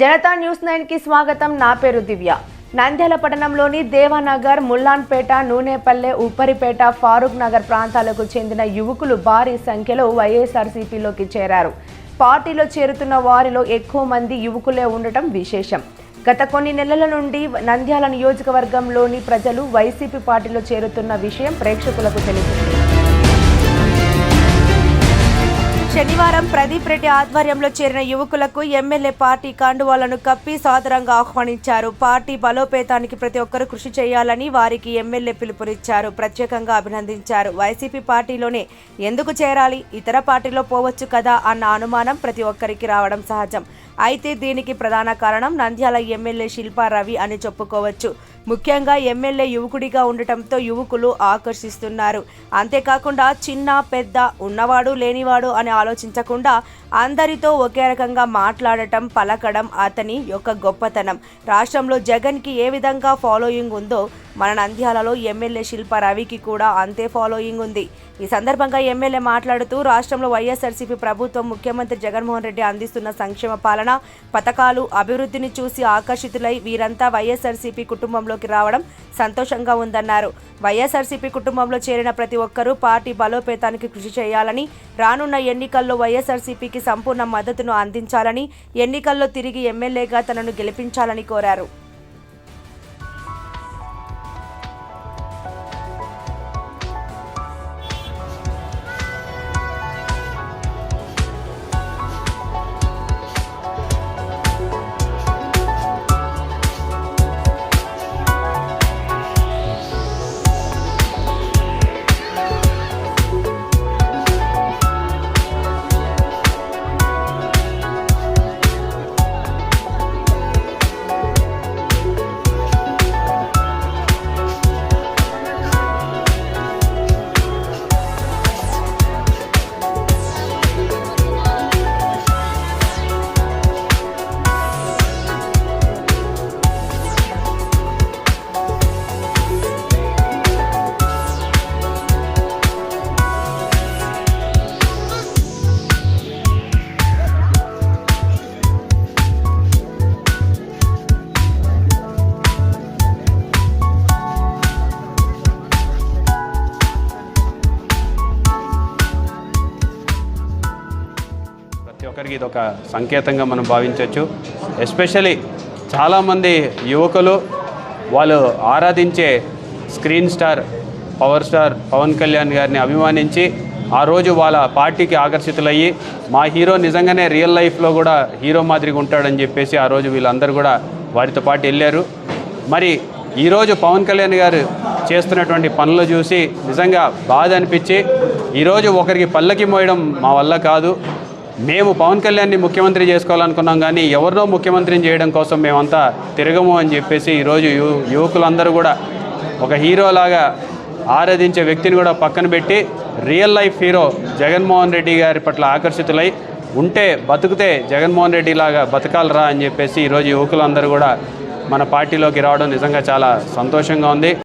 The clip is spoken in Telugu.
జనతా న్యూస్ 9 కి స్వాగతం. నా పేరు దివ్య. నంద్యాల పట్టణంలోని దేవానగర్, ముల్లాన్పేట, నూనెపల్లె, ఉప్పరిపేట, ఫారూక్ నగర్ ప్రాంతాలకు చెందిన యువకులు భారీ సంఖ్యలో వైఎస్ఆర్సీపీలోకి చేరారు. పార్టీలో చేరుతున్న వారిలో ఎక్కువ మంది యువకులే ఉండటం విశేషం. గత కొన్ని నెలల నుండి నంద్యాల నియోజకవర్గంలోని ప్రజలు వైసీపీ పార్టీలో చేరుతున్న విషయం ప్రేక్షకులకు తెలిసింది. శనివారం ప్రదీప్ రెడ్డి ఆధ్వర్యంలో చేరిన యువకులకు ఎమ్మెల్యే పార్టీ కండువాలను కప్పి సాదరంగా ఆహ్వానించారు. పార్టీ బలోపేతానికి ప్రతి ఒక్కరూ కృషి చేయాలని వారికి ఎమ్మెల్యే పిలుపునిచ్చారు. ప్రత్యేకంగా అభినందించారు. వైసీపీ పార్టీలోనే ఎందుకు చేరాలి, ఇతర పార్టీలో పోవచ్చు కదా అన్న అనుమానం ప్రతి ఒక్కరికి రావడం సహజం. అయితే దీనికి ప్రధాన కారణం నంద్యాల ఎమ్మెల్యే శిల్పా రవి అని చెప్పుకోవచ్చు. ముఖ్యంగా ఎమ్మెల్యే యువకుడిగా ఉండటంతో యువకులు ఆకర్షిస్తున్నారు. అంతేకాకుండా చిన్న పెద్ద, ఉన్నవాడు లేనివాడు అని ఆలోచించకుండా అందరితో ఒకే రకంగా మాట్లాడటం, పలకడం అతని యొక్క గొప్పతనం. రాష్ట్రంలో జగన్కి ఏ విధంగా ఫాలోయింగ్ ఉందో మన నంద్యాలలో ఎమ్మెల్యే శిల్పా రవికి కూడా అంతే ఫాలోయింగ్ ఉంది. ఈ సందర్భంగా ఎమ్మెల్యే మాట్లాడుతూ రాష్ట్రంలో వైఎస్ఆర్సీపీ ప్రభుత్వం, ముఖ్యమంత్రి జగన్మోహన్ రెడ్డి అందిస్తున్న సంక్షేమ పాలన, పథకాలు, అభివృద్ధిని చూసి ఆకర్షితులై వీరంతా వైఎస్ఆర్సీపీ కుటుంబంలోకి రావడం సంతోషంగా ఉందన్నారు. వైఎస్ఆర్సీపీ కుటుంబంలో చేరిన ప్రతి ఒక్కరూ పార్టీ బలోపేతానికి కృషి చేయాలని, రానున్న ఎన్నికల్లో వైఎస్ఆర్సీపీకి సంపూర్ణ మద్దతును అందించాలని, ఎన్నికల్లో తిరిగి ఎమ్మెల్యేగా తనను గెలిపించాలని కోరారు. ఒకరికి ఇది ఒక సంకేతంగా మనం భావించవచ్చు. ఎస్పెషలీ చాలామంది యువకులు వాళ్ళు ఆరాధించే screen star, power star Pawan Kalyan గారిని అభిమానించి ఆ రోజు వాళ్ళ పార్టీకి ఆకర్షితులయ్యి మా హీరో నిజంగానే రియల్ లైఫ్లో కూడా హీరో మాదిరిగా ఉంటాడని చెప్పేసి ఆ రోజు వీళ్ళందరూ కూడా వారితో పాటు వెళ్ళారు. మరి ఈరోజు పవన్ కళ్యాణ్ గారు చేస్తున్నటువంటి పనులు చూసి నిజంగా బాధ అనిపించి ఈరోజు ఒకరికి పల్లకి మోయడం మా వల్ల కాదు, మేము పవన్ కళ్యాణ్ని ముఖ్యమంత్రి చేసుకోవాలనుకున్నాం కానీ ఎవరినో ముఖ్యమంత్రిని చేయడం కోసం మేమంతా తిరగము అని చెప్పేసి ఈరోజు యువకులందరూ కూడా ఒక హీరోలాగా ఆరాధించే వ్యక్తిని కూడా పక్కన పెట్టి real life hero Jaganmohan Reddy గారి పట్ల ఆకర్షితులై ఉంటే బతుకుతే జగన్మోహన్ రెడ్డి లాగా బతకాలరా అని చెప్పేసి ఈరోజు యువకులందరూ కూడా మన పార్టీలోకి రావడం నిజంగా చాలా సంతోషంగా ఉంది.